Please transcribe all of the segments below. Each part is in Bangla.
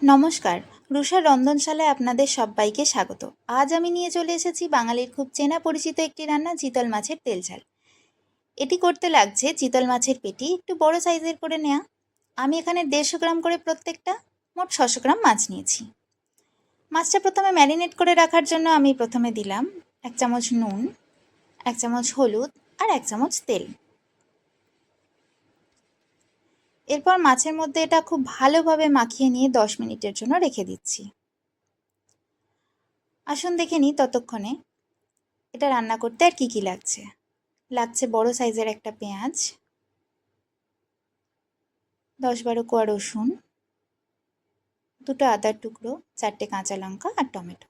নমস্কার, রুষা রন্ধনশালায় আপনাদের সব্বাইকে স্বাগত। আজ আমি নিয়ে চলে এসেছি বাঙালির খুব চেনা পরিচিত একটি রান্না, চিতল মাছের তেল ঝাল। এটি করতে লাগছে চিতল মাছের পেটি একটু বড় সাইজের করে নেওয়া। আমি এখানে 150 গ্রাম করে প্রত্যেকটা মোট 600 গ্রাম মাছ নিয়েছি। মাছটা প্রথমে ম্যারিনেট করে রাখার জন্য আমি প্রথমে দিলাম 1 চামচ নুন, 1 চামচ হলুদ আর 1 চামচ তেল। এরপর মাছের মধ্যে এটা খুব ভালোভাবে মাখিয়ে নিয়ে 10 মিনিটের জন্য রেখে দিচ্ছি। আসুন দেখে নিই ততক্ষণে এটা রান্না করতে আর কি লাগছে। লাগছে বড় সাইজের একটা পেঁয়াজ, 10-12 কোয়া রসুন, 2টো আদার টুকরো, 4টে কাঁচা লঙ্কা আর টমেটো।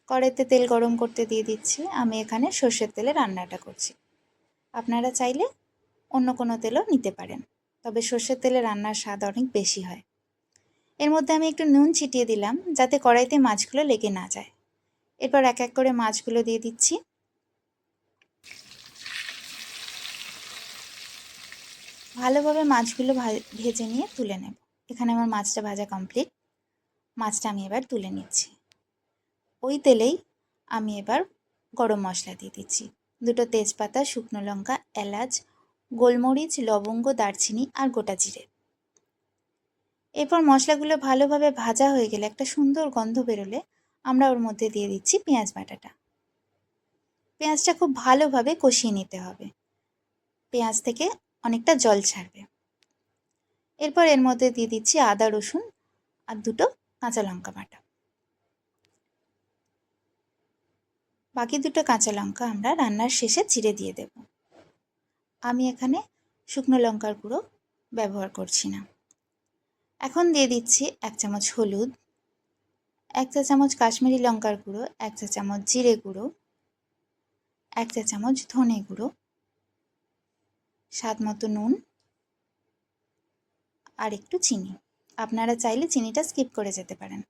কড়াইতে তেল গরম করতে দিয়ে দিচ্ছি। আমি এখানে সর্ষের তেলে রান্নাটা করছি। আপনারা চাইলে অন্য কোনো তেলও নিতে পারেন, তবে সর্ষের তেলে রান্নার স্বাদ অনেক বেশি হয়। এর মধ্যে আমি একটু নুন ছিটিয়ে দিলাম যাতে কড়াইতে মাছগুলো লেগে না যায়। এরপর এক এক করে মাছগুলো দিয়ে দিচ্ছি। ভালোভাবে মাছগুলো ভেজে নিয়ে তুলে নেব। এখানে আমার মাছটা ভাজা কমপ্লিট। মাছটা আমি এবার তুলে নিচ্ছি। ওই তেলেই আমি এবার গরম মশলা দিয়ে দিচ্ছি। 2টো তেজপাতা, শুকনো লঙ্কা, এলাচ, গোলমরিচ, লবঙ্গ, দারচিনি আর গোটা জিরে। এরপর মশলাগুলো ভালোভাবে ভাজা হয়ে গেলে, একটা সুন্দর গন্ধ বেরোলে, আমরা ওর মধ্যে দিয়ে দিচ্ছি পেঁয়াজ বাটাটা। পেঁয়াজটা খুব ভালোভাবে কষিয়ে নিতে হবে। পেঁয়াজ থেকে অনেকটা জল ছাড়বে। এরপর এর মধ্যে দিয়ে দিচ্ছি আদা, রসুন আর 2টো কাঁচা লঙ্কা বাটা। বাকি 2টো কাঁচা লঙ্কা আমরা রান্নার শেষে চিড়ে দিয়ে দেব। আমি এখানে শুকনো লঙ্কার গুঁড়ো ব্যবহার করছি না। এখন দিয়ে দিচ্ছি 1 চামচ হলুদ, 1 চা চামচ কাশ্মীরি লঙ্কার গুঁড়ো, 1 চা চামচ জিরে গুঁড়ো, 1 চা চামচ ধনে গুঁড়ো, স্বাদ মতো নুন আর একটু চিনি। আপনারা চাইলে চিনিটা স্কিপ করে যেতে পারেন।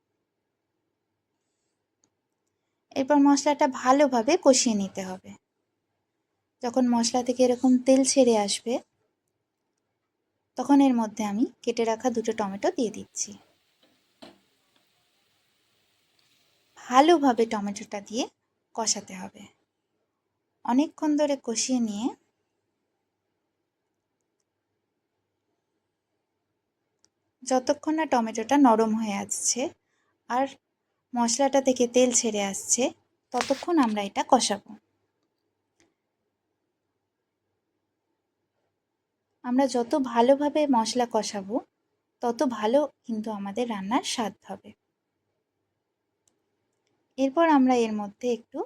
এরপর মশলাটা ভালোভাবে কষিয়ে নিতে হবে। যখন মশলা থেকে এরকম তেল ছেড়ে আসবে, তখন এর মধ্যে আমি কেটে রাখা 2টো টমেটো দিয়ে দিচ্ছি। ভালোভাবে টমেটোটা দিয়ে কষাতে হবে। অনেকক্ষণ ধরে কষিয়ে নিয়ে যতক্ষণ না টমেটোটা নরম হয়ে আসছে আর মশলাটা থেকে তেল ছেড়ে আসছে, ততক্ষণ আমরা এটা কষাবো। আমরা যত ভালোভাবে মশলা কষাবো, তত ভালো কিন্তু আমাদের রান্নার স্বাদ হবে। এরপর আমরা এর মধ্যে একটু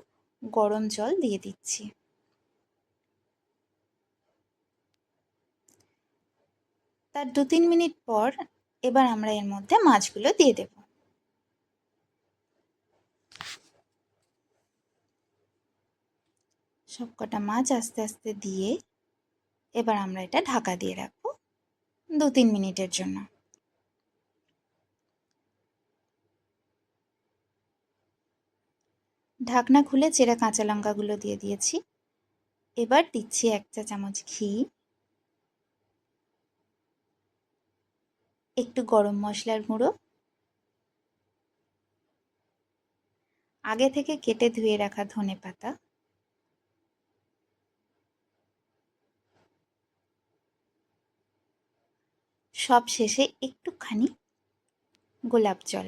গরম জল দিয়ে দিচ্ছি। তার 2-3 মিনিট পর এবার আমরা এর মধ্যে মাছগুলো দিয়ে দেব। সবকটা মাছ আস্তে আস্তে দিয়ে এবার আমরা এটা ঢাকা দিয়ে রাখবো 2-3 মিনিটের জন্য। ঢাকনা খুলে চেরা কাঁচা লঙ্কাগুলো দিয়ে দিয়েছি। এবার দিচ্ছি 1 চা চামচ ঘি, একটু গরম মশলার গুঁড়ো, আগে থেকে কেটে ধুয়ে রাখা ধনেপাতা, সব শেষে একটুখানি গোলাপ জল।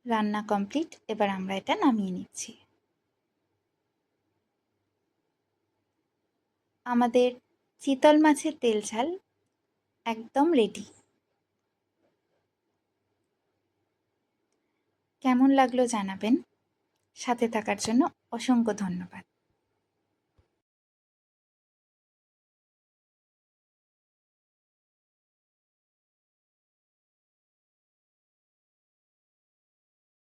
রান্না কমপ্লিট। এবার আমরা এটা নামিয়ে নিচ্ছি। আমাদের চিতল মাছের তেল ঝাল একদম রেডি। কেমন লাগলো জানাবেন। সাথে থাকার জন্য অসংখ্য ধন্যবাদ।